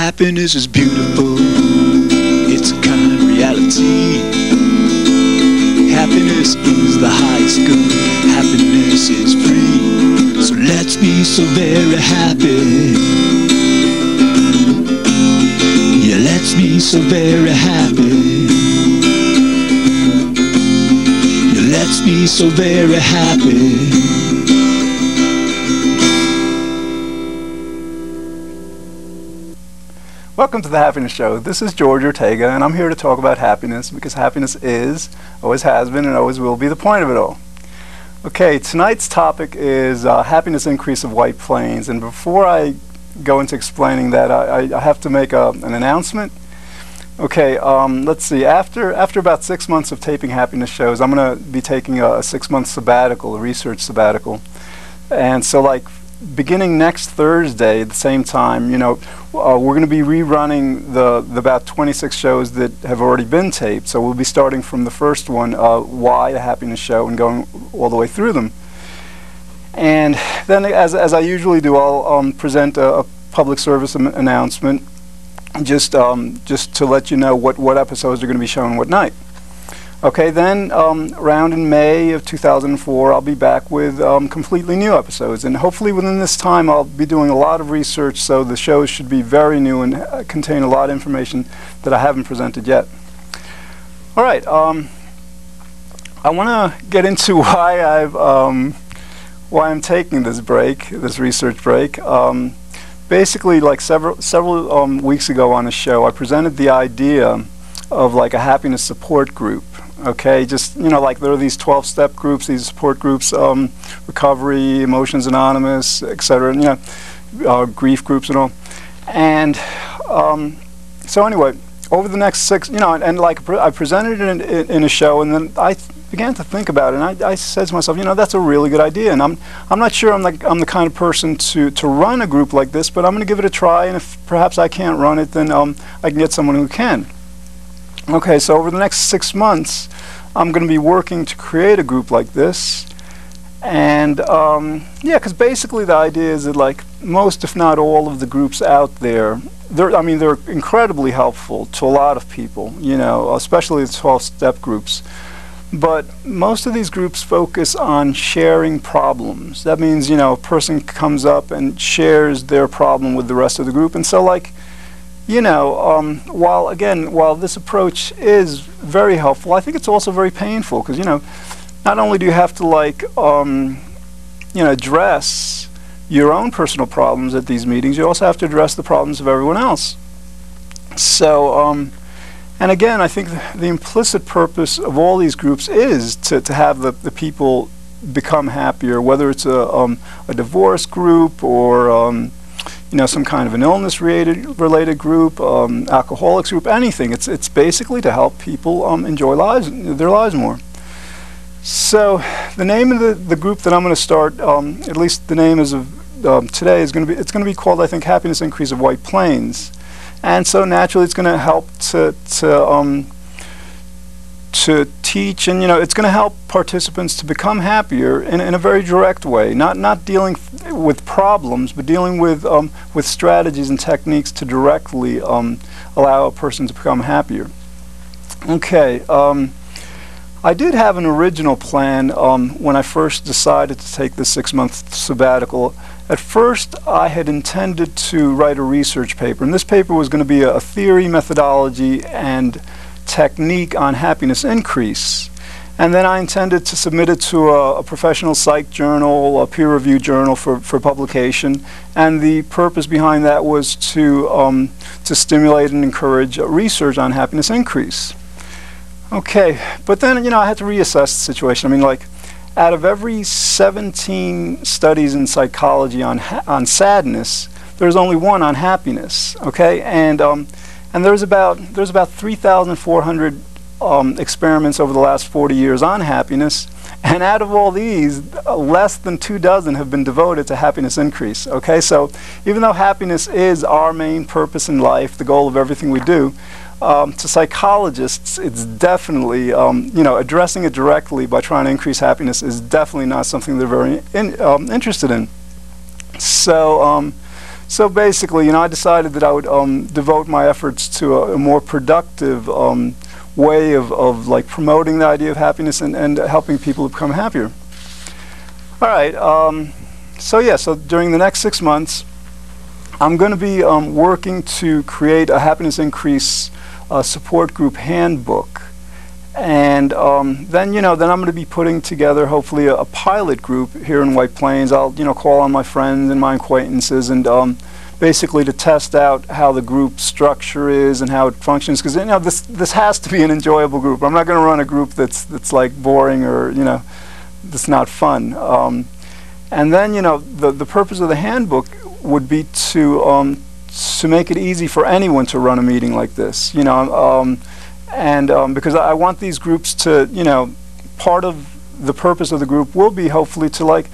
Happiness is beautiful, it's a kind reality. Happiness is the highest good, happiness is free. So let's be so very happy. Yeah, let's be so very happy. Yeah, let's be so very happy. Welcome to the Happiness Show. This is George Ortega, and I'm here to talk about happiness because happiness is, always has been, and always will be the point of it all. Okay, tonight's topic is happiness increase of white plains, and before I go into explaining that, I have to make an announcement. Okay, let's see. After about 6 months of taping happiness shows, I'm going to be taking a 6-month sabbatical, a research sabbatical, and so beginning next Thursday at the same time, we're going to be rerunning the about 26 shows that have already been taped. So we'll be starting from the first one, Why a Happiness Show, and going all the way through them. And then, as I usually do, I'll present a public service announcement, just to let you know what episodes are going to be shown what night. Okay, then around in May of 2004, I'll be back with completely new episodes, and hopefully within this time I'll be doing a lot of research, so the shows should be very new and contain a lot of information that I haven't presented yet. All right, I want to get into why I'm taking this break, this research break. Basically, several weeks ago on a show, I presented the idea of a happiness support group. Okay, just there are these 12-step groups, these support groups, recovery, Emotions Anonymous, etc. Grief groups and all. And so anyway, over the next I presented it in a show, and then I began to think about it, and I said to myself, that's a really good idea, and I'm not sure I'm the kind of person to run a group like this, but I'm going to give it a try, and if perhaps I can't run it, then I can get someone who can. Okay, so over the next 6 months, I'm going to be working to create a group like this, and yeah, because basically the idea is that most, if not all, of the groups out there, they're incredibly helpful to a lot of people, especially the 12-step groups. But most of these groups focus on sharing problems. That means, a person comes up and shares their problem with the rest of the group, and so while this approach is very helpful, I think it's also very painful because, not only do you have to address your own personal problems at these meetings, you also have to address the problems of everyone else. So, and again, I think the implicit purpose of all these groups is to have the people become happier, whether it's a divorce group or some kind of an illness-related group, alcoholics group, anything. It's basically to help people enjoy their lives more. So the name of the group that I'm going to start, at least the name as of today, it's going to be called, I think, Happiness Increase of White Plains. And so naturally, it's going to help to teach, and it's going to help participants to become happier in a very direct way, not dealing with problems, but dealing with strategies and techniques to directly allow a person to become happier. Okay, I did have an original plan when I first decided to take this 6-month sabbatical. At first, I had intended to write a research paper, and this paper was going to be a theory, methodology, and technique on happiness increase. And then I intended to submit it to a professional psych journal, a peer-reviewed journal for publication. And the purpose behind that was to stimulate and encourage research on happiness increase. Okay, but then I had to reassess the situation. Out of every 17 studies in psychology on sadness, there's only one on happiness. Okay, and there's about 3,400 experiments over the last 40 years on happiness, and out of all these, less than 24 have been devoted to happiness increase. Okay, so even though happiness is our main purpose in life, the goal of everything we do, to psychologists, it's definitely, addressing it directly by trying to increase happiness is definitely not something they're very interested in. So So basically, I decided that I would devote my efforts to a more productive way of like promoting the idea of happiness and helping people become happier. All right. So during the next 6 months, I'm going to be working to create a happiness increase support group handbook. And then I'm going to be putting together hopefully a pilot group here in White Plains. I'll call on my friends and my acquaintances and basically to test out how the group structure is and how it functions, because this has to be an enjoyable group. I'm not going to run a group that's like boring or that's not fun. And then the purpose of the handbook would be to make it easy for anyone to run a meeting like this. Because I want these groups to, part of the purpose of the group will be hopefully to like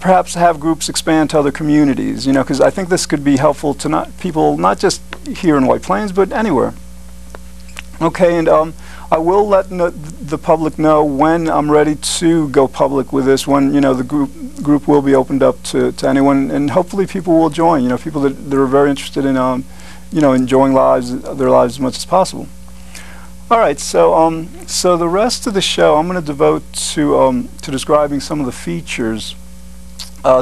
perhaps have groups expand to other communities, because I think this could be helpful to people not just here in White Plains but anywhere. Okay, and I will let the public know when I'm ready to go public with this, when the group will be opened up to anyone, and hopefully people will join, people that are very interested in enjoying their lives as much as possible. All right, so the rest of the show I'm going to devote to describing some of the features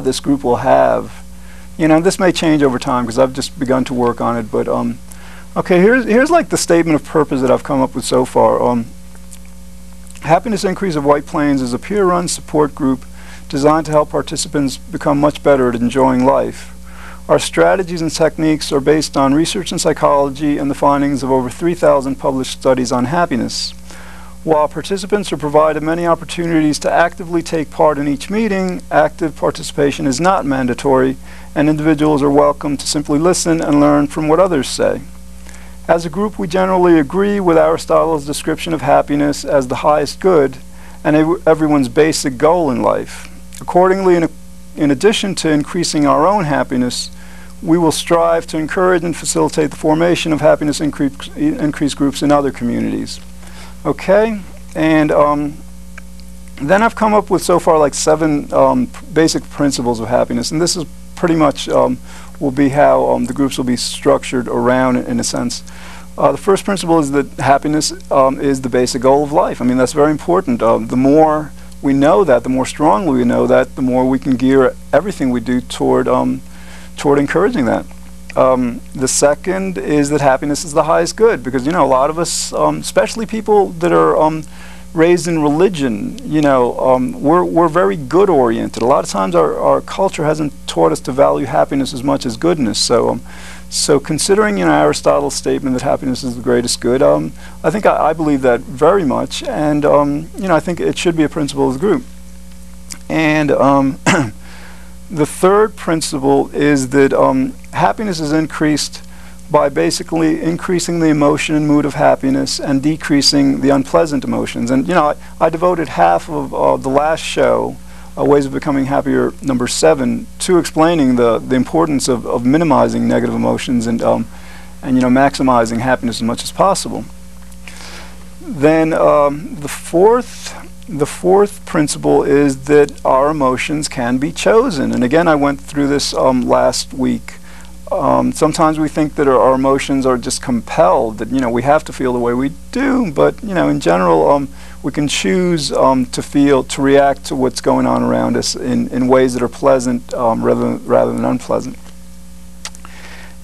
this group will have. This may change over time because I've just begun to work on it, but okay, here's like the statement of purpose that I've come up with so far. Happiness Increase of White Plains is a peer-run support group designed to help participants become much better at enjoying life. Our strategies and techniques are based on research in psychology and the findings of over 3,000 published studies on happiness. While participants are provided many opportunities to actively take part in each meeting, active participation is not mandatory, and individuals are welcome to simply listen and learn from what others say. As a group, we generally agree with Aristotle's description of happiness as the highest good and everyone's basic goal in life. Accordingly, in addition to increasing our own happiness, we will strive to encourage and facilitate the formation of happiness increase groups in other communities. Okay, and then I've come up with so far like 7 basic principles of happiness, and this is pretty much will be how the groups will be structured around in a sense. The first principle is that happiness is the basic goal of life. I mean, that's very important. The more we know that, the more strongly we know that, the more we can gear everything we do toward encouraging that. The second is that happiness is the highest good, because a lot of us, especially people that are raised in religion, we're very good oriented. A lot of times our culture hasn't taught us to value happiness as much as goodness. So considering Aristotle's statement that happiness is the greatest good, I think I believe that very much, and I think it should be a principle of the group. And the third principle is that happiness is increased by basically increasing the emotion and mood of happiness and decreasing the unpleasant emotions. And I devoted half of the last show, Ways of Becoming Happier, number 7, to explaining the importance of minimizing negative emotions and maximizing happiness as much as possible. Then the fourth principle is that our emotions can be chosen. And again, I went through this last week. Sometimes we think that our emotions are just compelled, that we have to feel the way we do, but in general we can choose to react to what's going on around us in ways that are pleasant rather than unpleasant.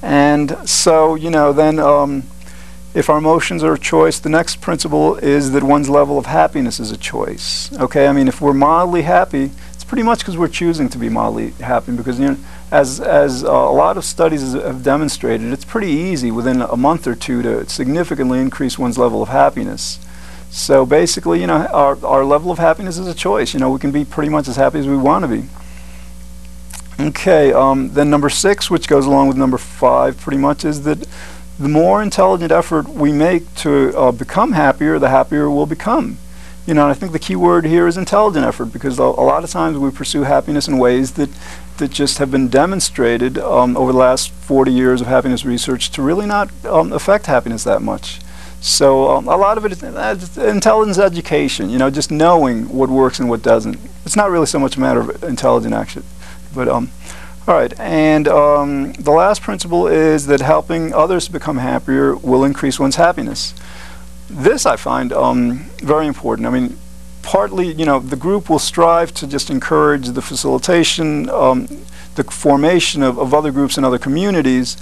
And so then if our emotions are a choice, the next principle is that one's level of happiness is a choice. Okay, I mean, if we're mildly happy, it's pretty much because we're choosing to be mildly happy, because as a lot of studies have demonstrated, it's pretty easy within a month or two to significantly increase one's level of happiness. So basically, our level of happiness is a choice. We can be pretty much as happy as we want to be. Okay, then number 6, which goes along with number 5 pretty much, is that the more intelligent effort we make to become happier, the happier we'll become. And I think the key word here is intelligent effort, because a lot of times we pursue happiness in ways that just have been demonstrated over the last 40 years of happiness research to really not affect happiness that much. So a lot of it is intelligence education, just knowing what works and what doesn't. It's not really so much a matter of intelligent action. But All right, and the last principle is that helping others become happier will increase one's happiness. This I find very important. I mean, partly, the group will strive to just encourage the facilitation, the formation of other groups and other communities.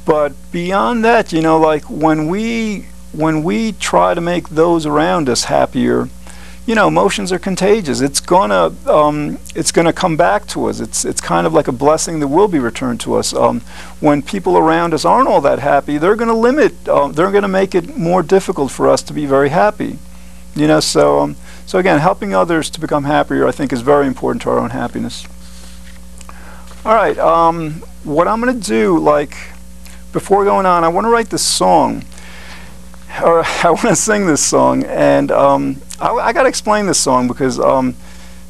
But beyond that, like when we try to make those around us happier, emotions are contagious. It's gonna come back to us. It's kind of like a blessing that will be returned to us. When people around us aren't all that happy, they're gonna they're gonna make it more difficult for us to be very happy. So again, helping others to become happier, I think, is very important to our own happiness. All right, what I'm gonna do, like, before going on, I want to write this song, or I want to sing this song, and I got to explain this song because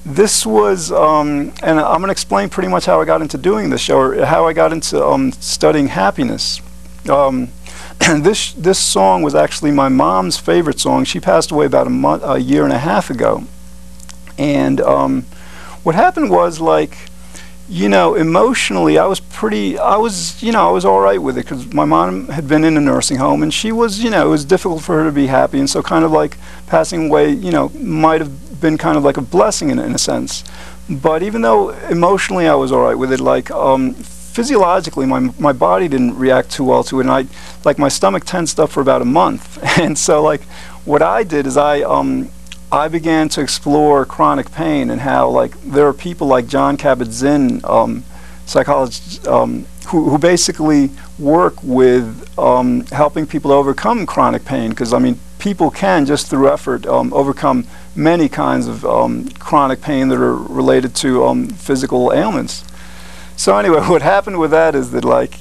this was, and I'm going to explain pretty much how I got into doing this show, or how I got into studying happiness. This song was actually my mom's favorite song. She passed away about a year and a half ago, and what happened was, like, emotionally, I was all right with it because my mom had been in a nursing home, and she was, it was difficult for her to be happy, and so kind of like passing away, might have been kind of like a blessing in a sense. But even though emotionally I was all right with it, like physiologically, my body didn't react too well to it, and like my stomach tensed up for about a month, and so like what I did is I began to explore chronic pain and how, like, there are people like John Kabat-Zinn, psychologists, who basically work with helping people overcome chronic pain, because I mean, people can, just through effort, overcome many kinds of chronic pain that are related to physical ailments. So anyway, what happened with that is that, like,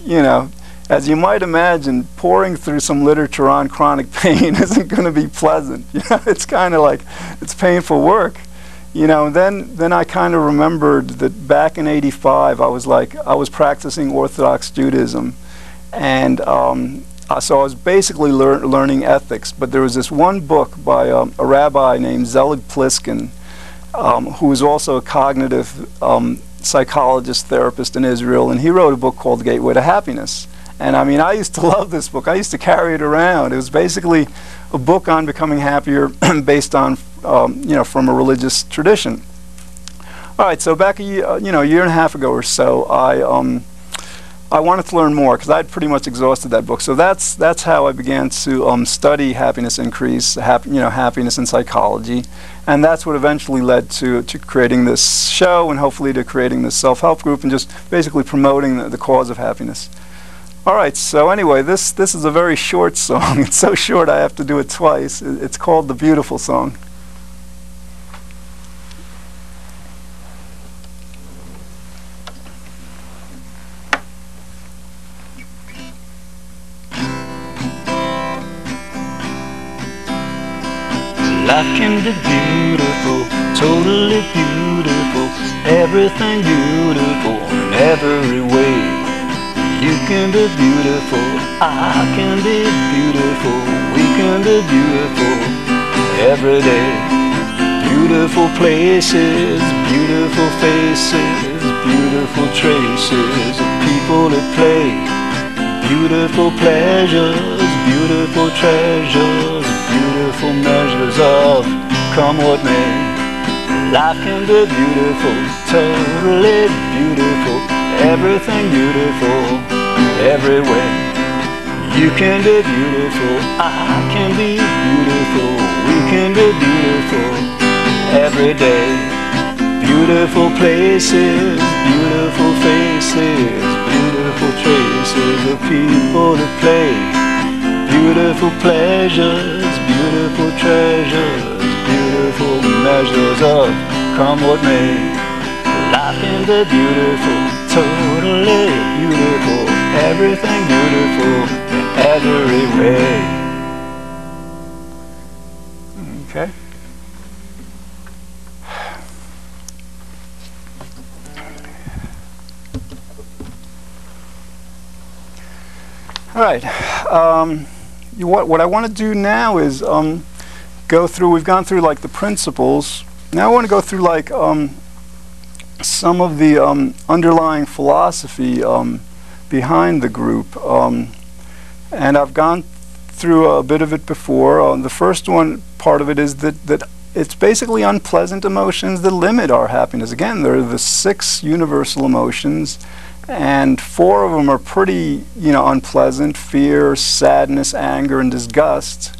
as you might imagine, pouring through some literature on chronic pain isn't going to be pleasant. It's kind of like, it's painful work. And then I kind of remembered that back in '85, I was practicing Orthodox Judaism, and so I was basically learning ethics. But there was this one book by a rabbi named Zelig Pliskin, who was also a cognitive psychologist, therapist in Israel, and he wrote a book called Gateway to Happiness. And I mean, I used to love this book. I used to carry it around. It was basically a book on becoming happier based on, from a religious tradition. All right, so back a year and a half ago or so, I wanted to learn more because I'd pretty much exhausted that book. So that's how I began to study happiness increase, happiness in psychology, and that's what eventually led to creating this show and hopefully to creating this self-help group and just basically promoting the cause of happiness. All right, so anyway, this is a very short song. It's so short I have to do it twice. It's called The Beautiful Song. Life can be beautiful, totally beautiful, everything beautiful in every way. You can be beautiful, I can be beautiful, we can be beautiful every day. Beautiful places, beautiful faces, beautiful traces of people at play. Beautiful pleasures, beautiful treasures, beautiful measures of come what may. Life can be beautiful, totally beautiful, everything beautiful, every way. You can be beautiful, I can be beautiful, we can be beautiful every day. Beautiful places, beautiful faces, beautiful traces of people to play. Beautiful pleasures, beautiful treasures, beautiful measures of come what may. Life can be beautiful, totally beautiful, everything beautiful in every way. Okay. All right. What I want to do now is go through. We've gone through like the principles. Now I want to go through like some of the underlying philosophy behind the group. And I've gone through a bit of it before. The first part of it is that it's basically unpleasant emotions that limit our happiness. Again, there are the 6 universal emotions, and 4 of them are pretty, unpleasant: fear, sadness, anger, and disgust.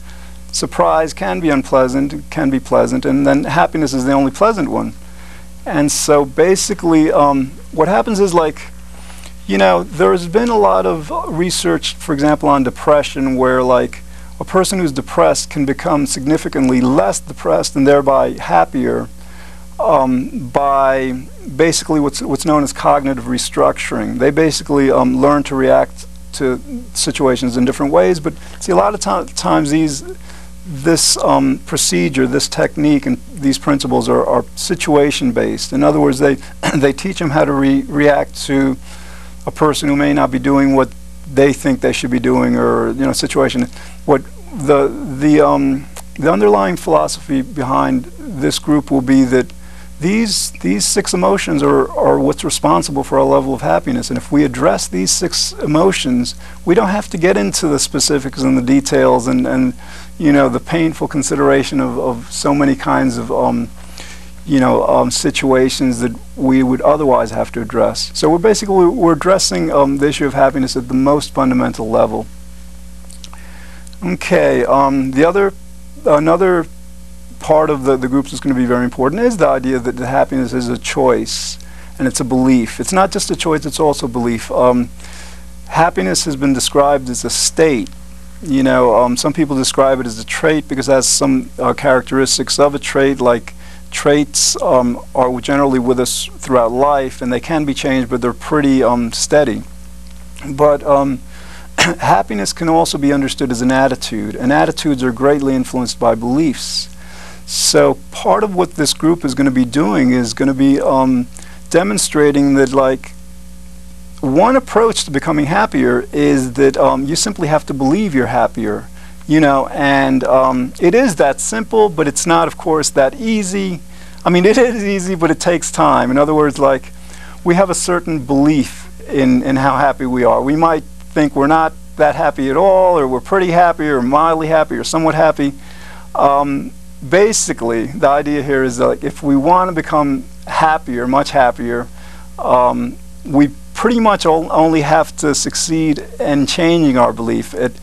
Surprise can be unpleasant, it can be pleasant, and then happiness is the only pleasant one. And so basically, what happens is, there's been a lot of research, for example, on depression, where a person who's depressed can become significantly less depressed and thereby happier by basically what's known as cognitive restructuring. They basically learn to react to situations in different ways. But see, a lot of times this procedure, this technique, and these principles are situation-based. In other words, they teach them how to react to a person who may not be doing what they think they should be doing, or situation. What the underlying philosophy behind this group will be that these 6 emotions are what's responsible for our level of happiness, and if we address these 6 emotions, we don't have to get into the specifics and the details and the painful consideration of so many kinds of situations that we would otherwise have to address. So we're addressing the issue of happiness at the most fundamental level. Okay, another part of the groups that's going to be very important is the idea that the happiness is a choice, and it's a belief. It's not just a choice, it's also a belief. Happiness has been described as a state. Some people describe it as a trait because it has some characteristics of a trait, like traits are generally with us throughout life, and they can be changed, but they're pretty steady. But happiness can also be understood as an attitude, and attitudes are greatly influenced by beliefs. So part of what this group is going to be doing is going to be demonstrating that, one approach to becoming happier is that you simply have to believe you're happier, and it is that simple, but it's not, of course, that easy. I mean, it is easy, but it takes time. In other words, we have a certain belief in how happy we are. We might think we're not that happy at all, or we're pretty happy, or mildly happy, or somewhat happy. Basically, the idea here is that if we want to become happier, much happier, we pretty much only have to succeed in changing our belief at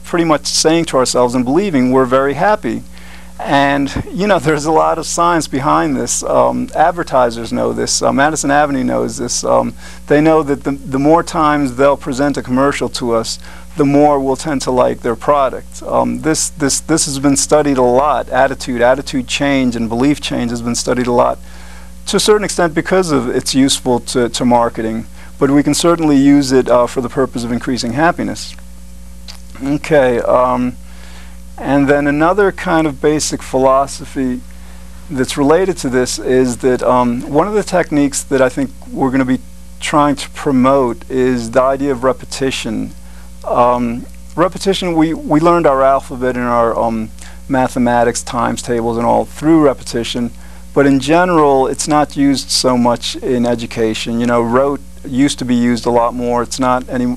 pretty much saying to ourselves and believing we're very happy. And there's a lot of science behind this. Advertisers know this. Madison Avenue knows this. They know that the more times they'll present a commercial to us, the more we'll tend to like their product. This has been studied a lot. Attitude change and belief change has been studied a lot, to a certain extent because of it's useful to marketing, but we can certainly use it for the purpose of increasing happiness. Okay, and then another kind of basic philosophy that's related to this is that one of the techniques that I think we're going to be trying to promote is the idea of repetition. Repetition, we learned our alphabet and our mathematics, times tables and all through repetition, but in general it's not used so much in education. Rote used to be used a lot more. It's not any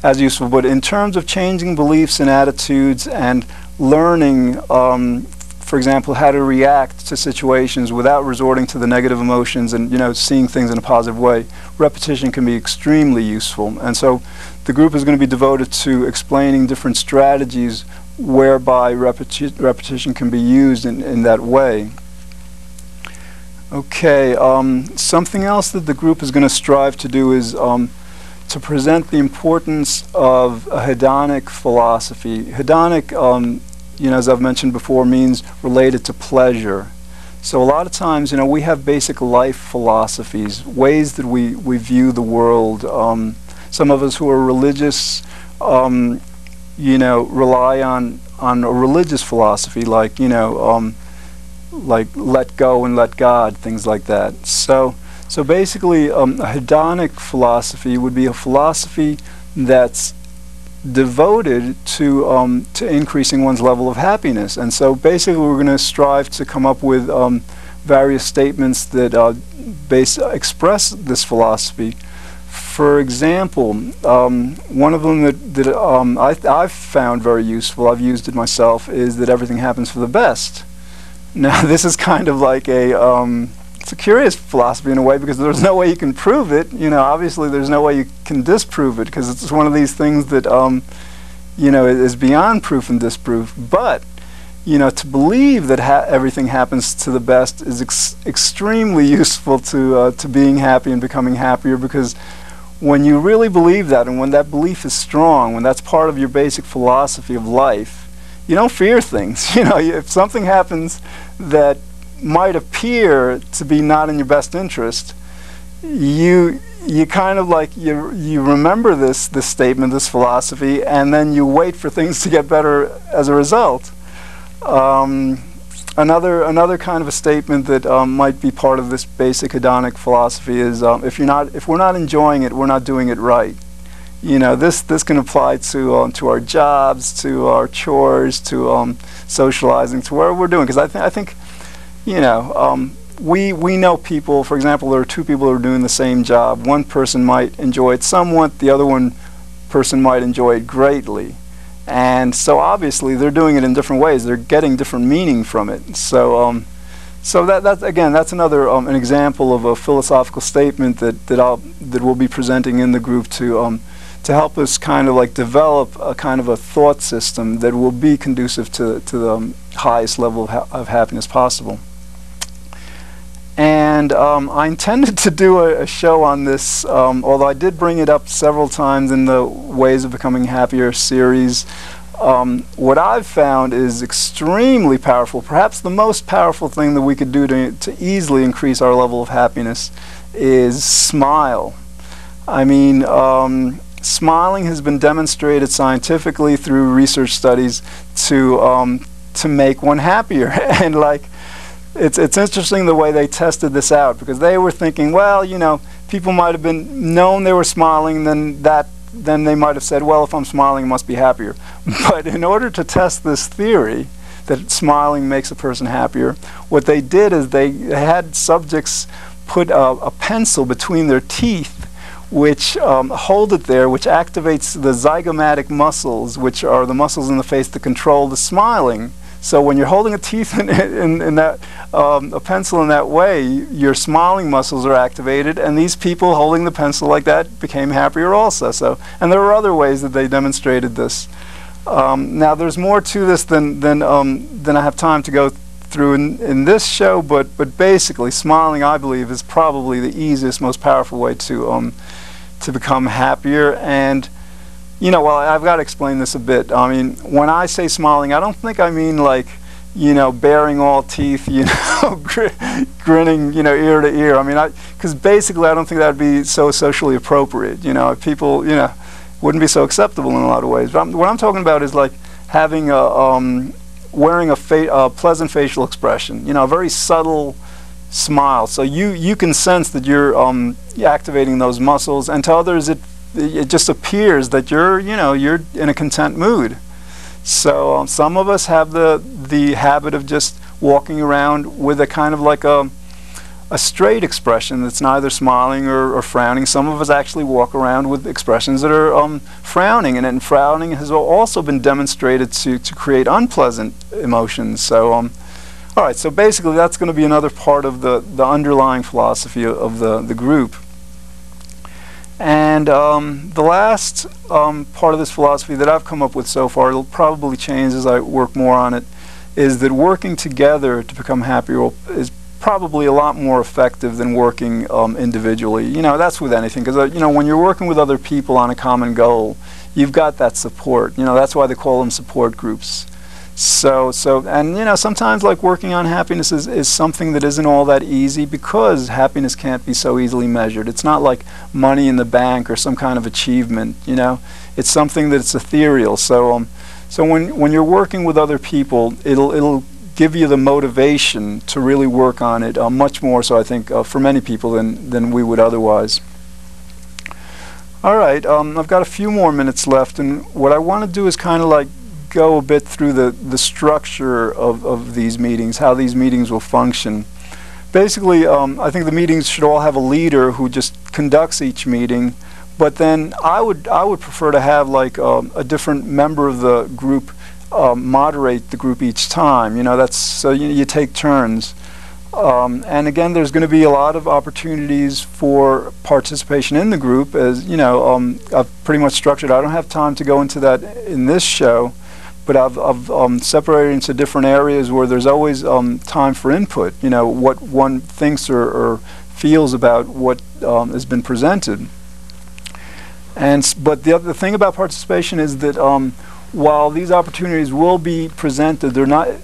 as useful, but in terms of changing beliefs and attitudes and learning, for example, how to react to situations without resorting to the negative emotions and seeing things in a positive way, repetition can be extremely useful. And so the group is going to be devoted to explaining different strategies whereby repetition can be used in that way. Okay, something else that the group is going to strive to do is to present the importance of a hedonic philosophy. Hedonic, as I've mentioned before, means related to pleasure. So a lot of times, we have basic life philosophies, ways that we view the world. Some of us who are religious, rely on a religious philosophy, like let go and let God, things like that. So basically, a hedonic philosophy would be a philosophy that's devoted to increasing one's level of happiness. And so basically we're going to strive to come up with various statements that express this philosophy. For example, one of them that I've found very useful, I've used it myself, is that everything happens for the best. Now, this is kind of like it's a curious philosophy in a way, because there's no way you can prove it. Obviously there's no way you can disprove it, because it's one of these things that, is beyond proof and disproof. But, to believe that everything happens to the best is extremely useful to being happy and becoming happier, because when you really believe that, and when that belief is strong, when that's part of your basic philosophy of life, you don't fear things. If something happens that might appear to be not in your best interest, you kind of like you remember this statement, this philosophy, and then you wait for things to get better as a result. Another kind of a statement that might be part of this basic hedonic philosophy is if we're not enjoying it, we're not doing it right. This can apply to our jobs, to our chores, to socializing, to whatever we're doing. Because I think we know people. For example, there are two people who are doing the same job. One person might enjoy it somewhat. The other person might enjoy it greatly. And so obviously they're doing it in different ways. They're getting different meaning from it. So that's another an example of a philosophical statement that we'll be presenting in the group to help us kind of like develop a kind of a thought system that will be conducive to the highest level of happiness possible. And I intended to do a show on this, although I did bring it up several times in the Ways of Becoming Happier series. What I've found is extremely powerful, perhaps the most powerful thing that we could do to easily increase our level of happiness is smile. I mean, smiling has been demonstrated scientifically through research studies to make one happier. And it's interesting the way they tested this out, because they were thinking, well, people might have been known they were smiling, then they might have said, well, if I'm smiling, I must be happier. But in order to test this theory that smiling makes a person happier, what they did is they had subjects put a pencil between their teeth, which hold it there, which activates the zygomatic muscles, which are the muscles in the face that control the smiling. So when you're holding a teeth in that a pencil in that way, your smiling muscles are activated, and these people holding the pencil like that became happier also. And there were other ways that they demonstrated this. Now there's more to this than I have time to go through in this show, but basically smiling, I believe, is probably the easiest, most powerful way to become happier. And well, I've got to explain this a bit. I mean, when I say smiling, I don't think I mean baring all teeth, grinning, ear to ear. I mean, because basically I don't think that would be so socially appropriate. People, wouldn't be so acceptable in a lot of ways. But what I'm talking about is having wearing a pleasant facial expression, a very subtle smile. So you can sense that you're activating those muscles, and to others it just appears that you're in a content mood. So some of us have the habit of just walking around with a kind of like a straight expression that's neither smiling or frowning. Some of us actually walk around with expressions that are frowning, and then frowning has also been demonstrated to create unpleasant emotions. So all right, so basically that's going to be another part of the underlying philosophy of the group. And the last part of this philosophy that I've come up with so far, it'll probably change as I work more on it, is that working together to become happier is probably a lot more effective than working individually. That's with anything, because when you're working with other people on a common goal, you've got that support. That's why they call them support groups. So sometimes working on happiness is something that isn't all that easy, because happiness can't be so easily measured. It's not like money in the bank or some kind of achievement. It's something that's ethereal. So when you're working with other people, it'll give you the motivation to really work on it much more so, I think, for many people than we would otherwise. All right, I've got a few more minutes left, and what I want to do is kind of go a bit through the structure of these meetings, how these meetings will function. basically, I think the meetings should all have a leader who just conducts each meeting. But then I would prefer to have like a different member of the group moderate the group each time. That's so you take turns. And again, there's going to be a lot of opportunities for participation in the group. As I've pretty much structured. I don't have time to go into that in this show, but I've separated into different areas where there's always time for input. What one thinks or feels about what has been presented. But the other thing about participation is that while these opportunities will be presented,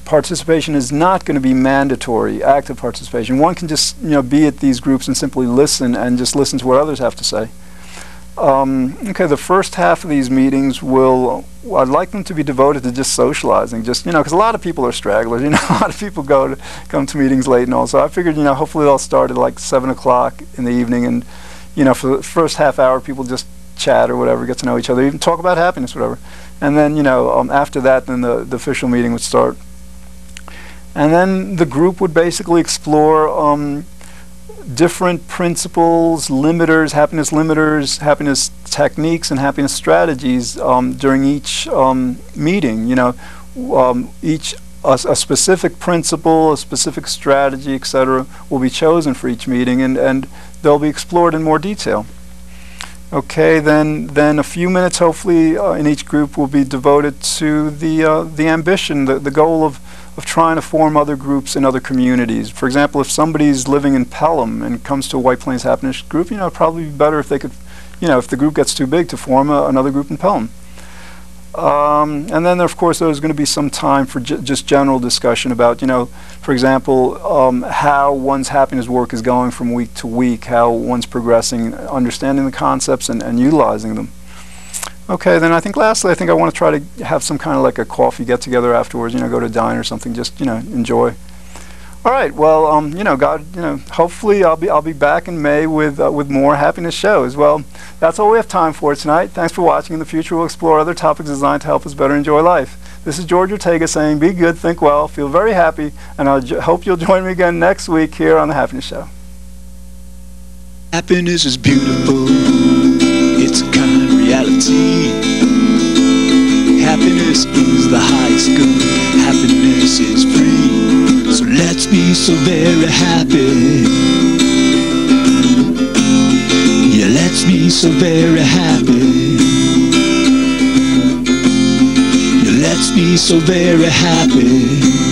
participation is not going to be mandatory, active participation. One can just be at these groups and simply listen and just listen to what others have to say. Okay, the first half of these meetings I'd like them to be devoted to just socializing, because a lot of people are stragglers. A lot of people come to meetings late and all. So I figured, hopefully they'll start at like 7 o'clock in the evening, and for the first half hour, people just chat or whatever, get to know each other, even talk about happiness, whatever. And then, after that, then the official meeting would start. And then the group would basically explore different principles, happiness techniques, and happiness strategies during each meeting. A specific principle, a specific strategy, etc., will be chosen for each meeting, and they'll be explored in more detail. Okay, then a few minutes, hopefully, in each group will be devoted to the ambition, the goal of trying to form other groups in other communities. For example, if somebody's living in Pelham and comes to a White Plains Happiness group, it'd probably be better if they could, if the group gets too big, to form another group in Pelham. And then, of course, there's going to be some time for just general discussion about, for example, how one's happiness work is going from week to week, how one's progressing, understanding the concepts and utilizing them. Okay, then lastly, I want to try to have some kind of like a coffee get-together afterwards, go to a diner or something, just, enjoy. All right, well, hopefully I'll be back in May with more happiness shows. Well, that's all we have time for tonight. Thanks for watching. In the future, we'll explore other topics designed to help us better enjoy life. This is George Ortega saying, be good, think well, feel very happy, and I hope you'll join me again next week here on The Happiness Show. Happiness is beautiful. It's a kind of reality. Happiness is the highest good. Happiness is free. So let's be so very happy. Yeah, let's be so very happy. Yeah, let's be so very happy.